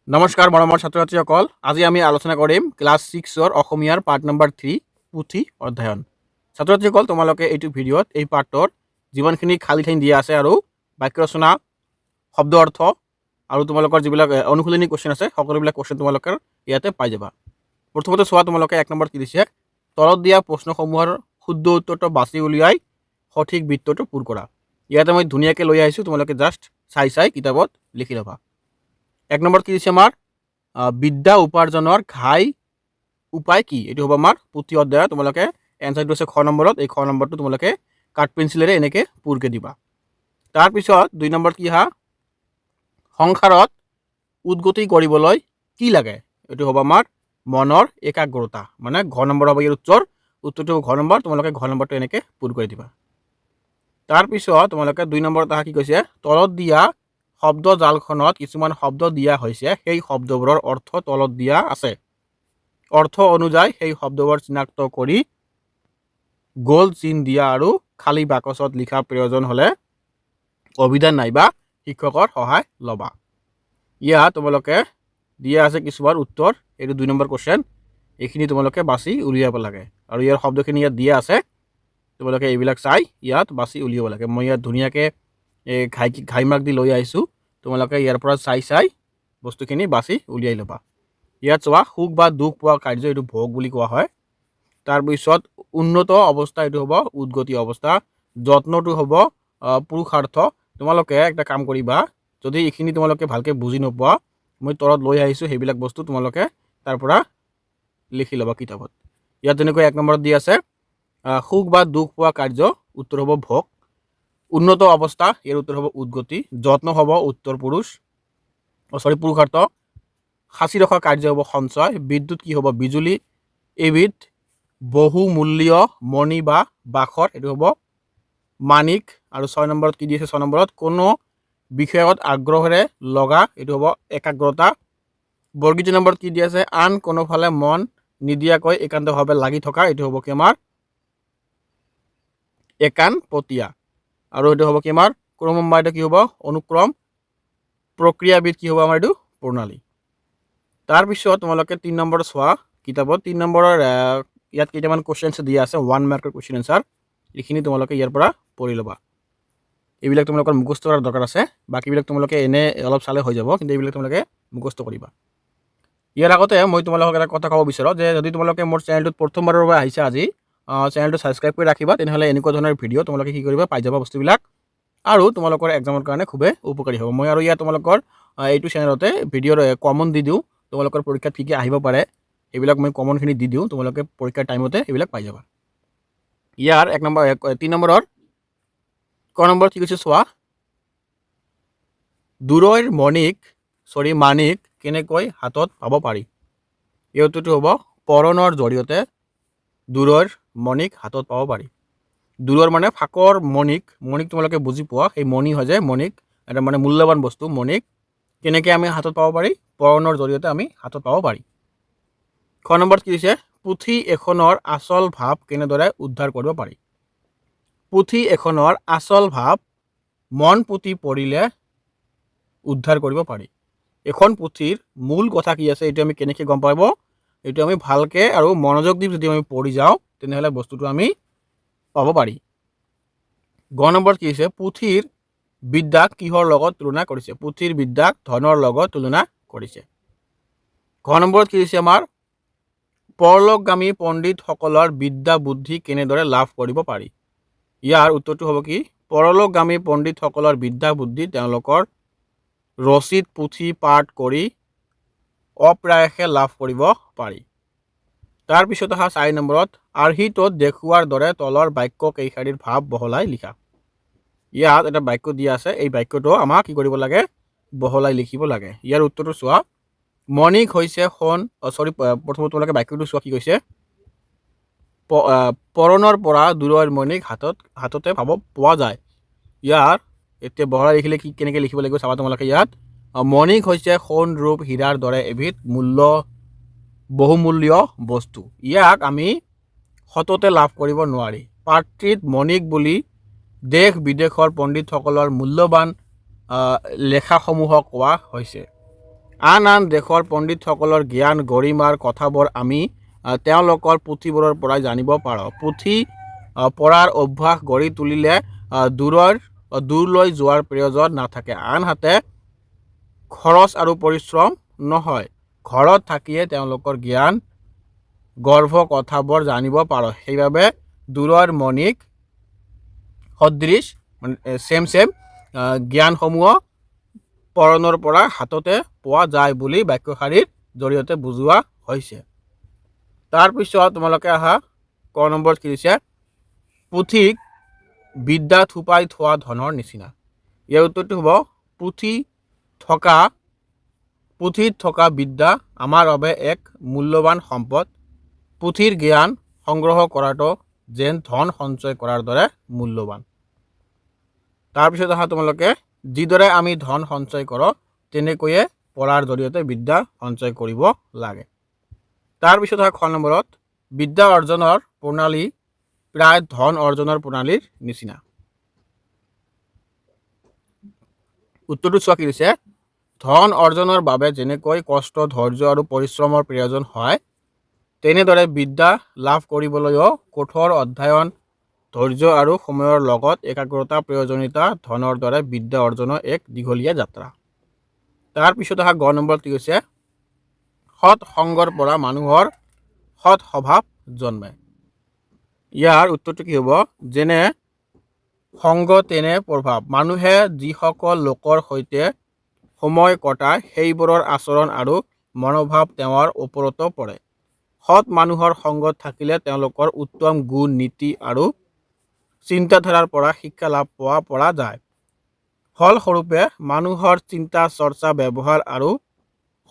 নমস্কাৰ মৰমৰ ছাত্ৰ ছাত্ৰীসকল, আজি আমি আলোচনা কৰিম ক্লাছ 6ৰ অসমীয়াৰ পাৰ্ট নম্বৰ 3 পুথি অধ্যয়ন। ছাত্ৰ ছাত্ৰীসকল, তোমালোকে এইটো ভিডিঅ'ত এই পাৰ্টৰ যিমানখিনি খালী ঠাই দিয়া আছে আৰু বাক্য ৰচনা, শব্দ অৰ্থ আৰু তোমালোকৰ যিবিলাক অনুশীলনী কুৱেশ্যন আছে সকলোবিলাক কুৱেশ্যন তোমালোকে ইয়াতে পাই যাবা। প্ৰথমতে চোৱা, তোমালোকে 1 নম্বৰ কি দিছে, তলত দিয়া প্ৰশ্নসমূহৰ শুদ্ধ উত্তৰটো বাছি উলিয়াই সঠিক বৃত্তটো পূৰ কৰা। ইয়াতে মই ধুনীয়াকৈ লৈ আহিছোঁ, তোমালোকে জাষ্ট চাই কিতাপত লিখি ল'বা। 1 নম্বৰ কি দিছে আমাৰ, বিদ্যা উপাৰ্জনৰ ঘাই উপায় কি? এইটো হ'ব আমাৰ পুথি অধ্যায়। তোমালোকে এনচাৰটো আছে খ নম্বৰত, এই খ নম্বৰটো তোমালোকে কাঠ পেঞ্চিলেৰে এনেকৈ পূৰকৈ দিবা। তাৰপিছত 2 নম্বৰত কি হা, সংসাৰত উদগতি কৰিবলৈ কি লাগে? এইটো হ'ব আমাৰ মনৰ একাগ্ৰতা, মানে ঘ নম্বৰ হ'ব ইয়াৰ উত্তৰটো ঘ নম্বৰ। তোমালোকে ঘ নম্বৰটো এনেকৈ পূৰ কৰি দিবা। তাৰপিছত তোমালোকে 2 নম্বৰত কি কৈছে, তলত দিয়া শব্দ জালখনত কিছুমান শব্দ দিয়া হৈছে, সেই শব্দবোৰৰ অৰ্থ তলত দিয়া আছে। অৰ্থ অনুযায়ী সেই শব্দবোৰ চিনাক্ত কৰি গোল চিন দিয়া আৰু খালী বাকচত লিখা প্ৰয়োজন হ'লে অভিধান নাইবা শিক্ষকৰ সহায় ল'বা। ইয়াত তোমালোকে দিয়া আছে কিছুমান উত্তৰ, এইটো 2 নম্বৰ কুৱেশ্যন। এইখিনি তোমালোকে বাছি উলিয়াব লাগে আৰু ইয়াৰ শব্দখিনি ইয়াত দিয়া আছে, তোমালোকে এইবিলাক চাই ইয়াত বাছি উলিয়াব লাগে। মই ইয়াত ধুনীয়াকৈ ঘাই মাৰ্ক দি লৈ আহিছোঁ, তোমালোকে ইয়াৰ পৰা চাই বস্তুখিনি বাছি উলিয়াই ল'বা। ইয়াত চোৱা, সুখ বা দুখ পোৱা কাৰ্য, এইটো ভোগ বুলি কোৱা হয়। তাৰপিছত উন্নত অৱস্থা, এইটো হ'ব উদ্গতি অৱস্থা। যত্নটো হ'ব পুৰুষাৰ্থ। তোমালোকে একটা কাম কৰিবা, যদি এইখিনি তোমালোকে ভালকৈ বুজি নোপোৱা, মই তলত লৈ আহিছোঁ সেইবিলাক বস্তু তোমালোকে তাৰ পৰা লিখি ল'বা কিতাপত। ইয়াত যেনেকৈ 1 নম্বৰত দি আছে, সুখ বা দুখ পোৱা কাৰ্য, উত্তৰ হ'ব ভোগ। উন্নত অৱস্থা, ইয়াৰ উত্তৰ হ'ব উদ্গতি। যত্ন হ'ব উত্তৰ পুৰুষাৰ্থ। সাঁচি ৰখা কাৰ্য হ'ব সঞ্চয়। বিদ্যুৎ কি হ'ব বিজুলী। এবিধ বহুমূল্য মণি বা বাখৰ, এইটো হ'ব মাণিক। আৰু 6 নম্বৰত কি দিছে, 6 নম্বৰত কোনো বিষয়ত আগ্ৰহেৰে লগা, এইটো হ'ব একাগ্ৰতা। বৰ্গীজ নম্বৰত কি দি আছে, আন কোনোফালে মন নিদিয়াকৈ একান্তভাৱে লাগি থকা, এইটো হ'ব কি আমাৰ একানপতীয়া। আৰু এইটো হ'ব কি আমাৰ ক্ৰমম্বাই, এইটো কি হ'ব অনুক্ৰম। প্ৰক্ৰিয়াবিধ কি হ'ব আমাৰ এইটো প্ৰণালী। তাৰপিছত তোমালোকে 3 নম্বৰত চোৱা কিতাপত, 3 নম্বৰৰ ইয়াত কেইটামান কুৱেশ্যনছ দিয়া আছে, 1 মাৰ্কৰ কুৱেশ্যন এনচাৰ। এইখিনি তোমালোকে ইয়াৰ পৰা পঢ়ি ল'বা। এইবিলাক তোমালোকৰ মুখস্থ কৰাৰ দৰকাৰ আছে, বাকীবিলাক তোমালোকে এনে অলপ চালে হৈ যাব, কিন্তু এইবিলাক তোমালোকে মুখস্থ কৰিবা। ইয়াৰ আগতে মই তোমালোকক এটা কথা ক'ব বিচাৰোঁ যে যদি তোমালোকে মোৰ চেনেলটোত প্ৰথমবাৰৰ বাবে আহিছে আজি, চেনেলটো ছাবস্ক্ৰাইব কৰি ৰাখিবা, তেনেহ'লে এনেকুৱা ধৰণৰ ভিডিঅ' তোমালোকে কি কৰিবা, পাই যাবা বস্তুবিলাক, আৰু তোমালোকৰ এক্সামৰ কাৰণে খুবেই উপকাৰী হ'ব। মই আৰু ইয়াত তোমালোকৰ এইটো চেনেলতে ভিডিঅ'ৰ কমন দি দিওঁ, তোমালোকৰ পৰীক্ষাত কি আহিব পাৰে এইবিলাক মই কমনখিনি দি দিওঁ, তোমালোকে পৰীক্ষাৰ টাইমতে এইবিলাক পাই যাবা। ইয়াৰ 3 নম্বৰৰ ক নম্বৰ কি কৈছে চোৱা, দূৰৈৰ মাণিক কেনেকৈ হাতত পাব পাৰি? এই উত্তৰটো হ'ব পৰণৰ জৰিয়তে দূৰৈৰ মণিক হাতত পাব পাৰি। দূৰৰ মানে ফাকৰ মণিক তোমালোকে বুজি পোৱা, সেই মণি হয় যে মণিক, এটা মানে মূল্যৱান বস্তু মণিক কেনেকৈ আমি হাতত পাব পাৰি, পৰণৰ জৰিয়তে আমি হাতত পাব পাৰি। খ নম্বৰত কি দিছে, পুথি এখনৰ আচল ভাৱ কেনেদৰে উদ্ধাৰ কৰিব পাৰি? পুথি এখনৰ আচল ভাৱ মন পুতি পঢ়িলে উদ্ধাৰ কৰিব পাৰি। এখন পুথিৰ মূল কথা কি আছে, এইটো আমি কেনেকৈ গম পাব, এইটো আমি ভালকৈ আৰু মনোযোগ দি যদি আমি পঢ়ি যাওঁ, তেনেহ'লে বস্তুটো আমি পাব পাৰি। গ নম্বৰত কি হৈছে, পুথিৰ বিদ্যাক কিহৰ লগত তুলনা কৰিছে? পুথিৰ বিদ্যাক ধনৰ লগত তুলনা কৰিছে। ঘ নম্বৰত কি দিছে আমাৰ, পৰলোকগামী পণ্ডিতসকলৰ বিদ্যা বুদ্ধি কেনেদৰে লাভ কৰিব পাৰি? ইয়াৰ উত্তৰটো হ'ব কি, পৰলোকগামী পণ্ডিতসকলৰ বিদ্যা বুদ্ধি তেওঁলোকৰ ৰচিত পুথি পাঠ কৰি অপ্ৰায়াসে লাভ কৰিব পাৰি। তাৰপিছত অহা 4 নম্বৰত, আৰ্হিটোত দেখুওৱাৰ দৰে তলৰ বাক্য কেইশাৰীৰ ভাৱ বহলাই লিখা। ইয়াত এটা বাক্য দিয়া আছে, এই বাক্যটো আমাক কি কৰিব লাগে, বহলাই লিখিব লাগে। ইয়াৰ উত্তৰটো চোৱা, মণিক হৈছে প্ৰথমত তোমালোকে বাক্যটো চোৱা কি কৈছে, পৰণৰ পৰা দূৰৰ মণিক হাততে পোৱা যায়। ইয়াৰ এতিয়া বহলাই লিখিলে কেনেকৈ লিখিব লাগিব চাবা তোমালোকে। ইয়াত মণিক হৈছে সোণ ৰূপ হীৰাৰ দৰে এবিধ বহুমূল্য বস্তু। ইয়াক আমি সততে লাভ কৰিব নোৱাৰি। পাত্ৰীত মণিক বুলি দেশ বিদেশৰ পণ্ডিতসকলৰ মূল্যৱান লেখাসমূহক কোৱা হৈছে। আন আন দেশৰ পণ্ডিতসকলৰ জ্ঞান গৰিমাৰ কথাবোৰ আমি তেওঁলোকৰ পুথিবোৰৰ পৰাই জানিব পাৰোঁ। পুথি পঢ়াৰ অভ্যাস গঢ়ি তুলিলে দূৰলৈ যোৱাৰ প্ৰয়োজন নাথাকে। আনহাতে খৰচ আৰু পৰিশ্ৰম নহয়। ঘৰত থাকিয়ে তেওঁলোকৰ জ্ঞান গৰ্ভ কথাবোৰ জানিব পাৰোঁ। সেইবাবে দূৰৰ মণিক সদৃশ মানে ছেম জ্ঞানসমূহ পৰণৰ পৰা হাততে পোৱা যায় বুলি বাক্যশাৰীৰ জৰিয়তে বুজোৱা হৈছে। তাৰপিছত তোমালোকে আহা ক নম্বৰ কি দিছে, পুথিক বিদ্যা থুপাই থোৱা ধনৰ নিচিনা। ইয়াৰ উত্তৰটো হ'ব পুথিত থকা বিদ্যা আমাৰ বাবে এক মূল্যৱান সম্পদ। পুথিৰ জ্ঞান সংগ্ৰহ কৰাটো যেন ধন সঞ্চয় কৰাৰ দৰে মূল্যৱান। তাৰপিছত আহা তোমালোকে, যিদৰে আমি ধন সঞ্চয় কৰোঁ তেনেকৈয়ে পঢ়াৰ জৰিয়তে বিদ্যা সঞ্চয় কৰিব লাগে। তাৰপিছত আহা খ নম্বৰত, বিদ্যা অৰ্জনৰ প্ৰণালী প্ৰায় ধন অৰ্জনৰ প্ৰণালীৰ নিচিনা। উত্তৰটো চোৱা কি দিছে, ধন অৰ্জনৰ বাবে যেনেকৈ কষ্ট ধৈৰ্য আৰু পৰিশ্ৰমৰ প্ৰয়োজন হয় তেনেদৰে বিদ্যা লাভ কৰিবলৈও কঠোৰ অধ্যয়ন ধৈৰ্য আৰু সময়ৰ লগত একাগ্ৰতা প্ৰয়োজনীয়তা ধনৰ দৰে বিদ্যা অৰ্জনৰ এক দীঘলীয়া যাত্ৰা। তাৰপিছত অহা গ নম্বৰ কি হৈছে, সৎ সংগৰ পৰা মানুহৰ সৎ স্বভাৱ জন্মে। ইয়াৰ উত্তৰটো কি হ'ব, যেনে সংগ তেনে প্ৰভাৱ। মানুহে যিসকল লোকৰ সৈতে সময় কটায় সেইবোৰৰ আচৰণ আৰু মনোভাৱ তেওঁৰ ওপৰতো পৰে। সৎ মানুহৰ সংগত থাকিলে তেওঁলোকৰ উত্তম গুণ নীতি আৰু চিন্তাধাৰাৰ পৰা শিক্ষা লাভ পৰা যায়। ফলস্বৰূপে মানুহৰ চিন্তা চৰ্চা ব্যৱহাৰ আৰু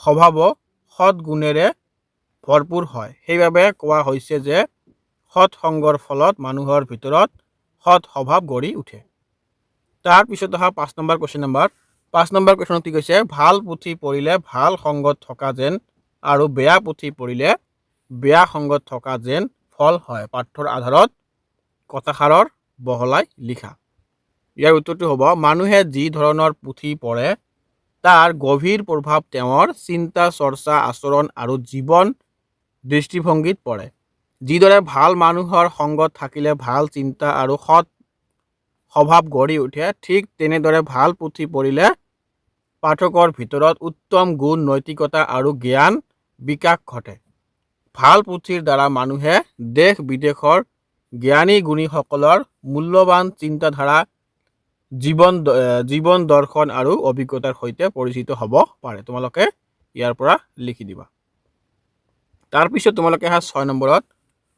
স্বভাৱো সৎ গুণেৰে ভৰপূৰ হয়। সেইবাবে কোৱা হৈছে যে সৎ সংগৰ ফলত মানুহৰ ভিতৰত সৎ স্বভাৱ গঢ়ি উঠে। তাৰপিছত অহা 5 নম্বৰ কুৱেশ্যনত কি কৈছে, ভাল পুথি পঢ়িলে ভাল সংগত থকা যেন আৰু বেয়া পুথি পঢ়িলে বেয়া সংগত থকা যেন ফল হয়। পাঠ্যৰ আধাৰত কথাষাৰৰ বহলাই লিখা। ইয়াৰ উত্তৰটো হ'ব, মানুহে যি ধৰণৰ পুথি পঢ়ে তাৰ গভীৰ প্ৰভাৱ তেওঁৰ চিন্তা চৰ্চা আচৰণ আৰু জীৱন দৃষ্টিভংগীত পৰে। যিদৰে ভাল মানুহৰ সংগত থাকিলে ভাল চিন্তা আৰু সৎ স্বভাৱ গঢ়ি উঠে, ঠিক তেনেদৰে ভাল পুথি পঢ়িলে পাঠকৰ ভিতৰত উত্তম গুণ নৈতিকতা আৰু জ্ঞান বিকাশ ঘটে। ভাল পুথিৰ দ্বাৰা মানুহে দেশ বিদেশৰ জ্ঞানী গুণীসকলৰ মূল্যৱান চিন্তাধাৰা জীৱন দৰ্শন আৰু অভিজ্ঞতাৰ সৈতে পৰিচিত হ'ব পাৰে। তোমালোকে ইয়াৰ পৰা লিখি দিবা। তাৰপিছত তোমালোকে আহা 6 নম্বৰত,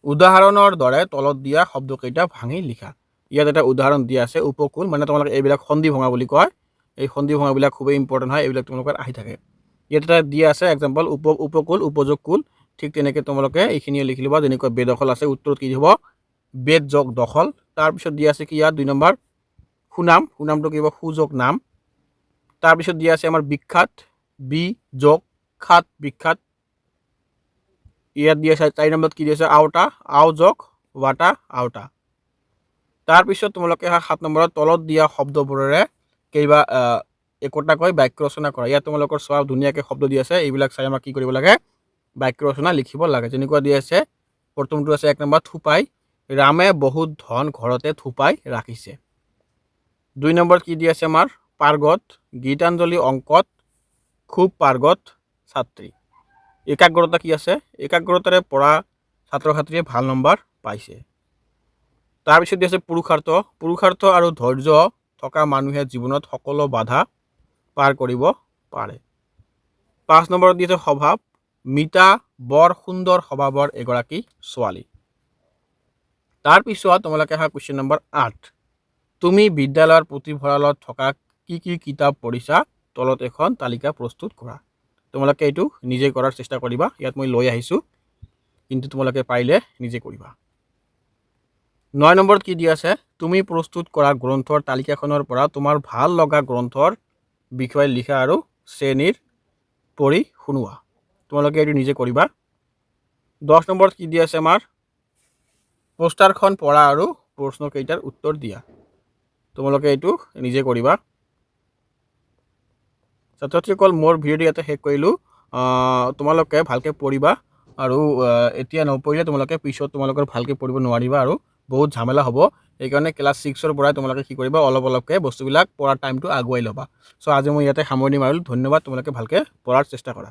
উদাহৰণৰ দৰে তলত দিয়া শব্দকেইটা ভাঙি লিখা। ইয়াত এটা উদাহৰণ দিয়া আছে, উপকূল, মানে তোমালোকে এইবিলাক সন্ধি ভঙা বুলি কয়। এই সন্ধি ভঙাবিলাক খুবেই ইম্পৰ্টেণ্ট হয়, এইবিলাক তোমালোকৰ আহি থাকে। ইয়াত এটা দিয়া আছে এক্সাম্পল, উপকূল উপযোগ কুল। ঠিক তেনেকৈ তোমালোকে এইখিনিয়ে লিখি ল'বা। যেনেকৈ বেদখল আছে, উত্তৰত কি হ'ব, বেদ যোগ দখল। তাৰপিছত দিয়া আছে কি ইয়াত 2 নম্বৰ, সুনামটো কি হ'ব, সুযোগ নাম। তাৰপিছত দিয়া আছে আমাৰ বিখ্যাত, বি যোগ খাত বিখ্যাত। ইয়াত দিয়া আছে 4 নম্বৰত কি দিয়া আছে, আওতা, আও যোগ ৱাটা আওতা। তাৰপিছত তোমালোকে 7 নম্বৰত তলত দিয়া শব্দবোৰেৰে একোটাকৈ বাক্য ৰচনা কৰা। ইয়াত তোমালোকৰ চোৱা ধুনীয়াকৈ শব্দ দি আছে, এইবিলাক চাই আমাক কি কৰিব লাগে, বাক্য ৰচনা লিখিব লাগে। যেনেকুৱা দি আছে, প্ৰথমটো আছে 1 নম্বৰ, থুপাই, ৰামে বহুত ধন ঘৰতে থুপাই ৰাখিছে। 2 নম্বৰত কি দি আছে আমাৰ, পাৰ্গত, গীতাঞ্জলি অংকত খুব পাৰ্গত ছাত্ৰী। একাগ্ৰতা কি আছে, একাগ্ৰতাৰে পঢ়া ছাত্ৰ ছাত্ৰীয়ে ভাল নম্বৰ পাইছে। তাৰপিছত দি আছে পুৰুষাৰ্থ আৰু ধৈৰ্য থকা মানুহে জীৱনত সকলো বাধা পাৰ কৰিব পাৰে। 5 নম্বৰত দি আছে স্বভাৱ, মিতা বৰ সুন্দৰ স্বভাৱৰ এগৰাকী ছোৱালী। তাৰপিছত তোমালোকে আহা কুৱেশ্যন নম্বৰ 8, তুমি বিদ্যালয়ৰ পুথিভঁৰালত থকা কি কি কিতাপ পঢ়িছা, তলত এখন তালিকা প্ৰস্তুত কৰা। তোমালোকে এইটো নিজে কৰাৰ চেষ্টা কৰিবা। ইয়াত মই লৈ আহিছোঁ, কিন্তু তোমালোকে পাৰিলে নিজে কৰিবা। 9 নম্বৰত কি দি আছে, তুমি প্ৰস্তুত কৰা গ্ৰন্থৰ তালিকাখনৰ পৰা তোমাৰ ভাল লগা গ্ৰন্থৰ বিষয়ে লিখা আৰু শ্ৰেণীৰ পঢ়ি শুনোৱা। তোমালোকে এইটো নিজে কৰিবা। 10 নম্বৰত কি দি আছে আমাৰ, পোষ্টাৰখন পঢ়া আৰু প্ৰশ্নকেইটাৰ উত্তৰ দিয়া। তোমালোকে এইটো নিজে কৰিবা। ছাত্ৰ ছাত্ৰীসকল মোৰ ভিডিঅ'টো ইয়াতে শেষ কৰিলোঁ। তোমালোকে ভালকৈ পঢ়িবা আৰু এতিয়া নপঢ়িলে তোমালোকে পিছত তোমালোকৰ ভালকৈ পঢ়িব নোৱাৰিবা আৰু বহুত ঝামেলা হ'ব। সেইকাৰণে ক্লাছ 6ৰ পৰাই তোমালোকে কি কৰিবা, অলপ অলপকৈ বস্তুবিলাক পঢ়াৰ টাইমটো আগুৱাই ল'বা। চ' আজি মই ইয়াতে সামৰণি মাৰিলোঁ। ধন্যবাদ। তোমালোকে ভালকৈ পঢ়াৰ চেষ্টা কৰা।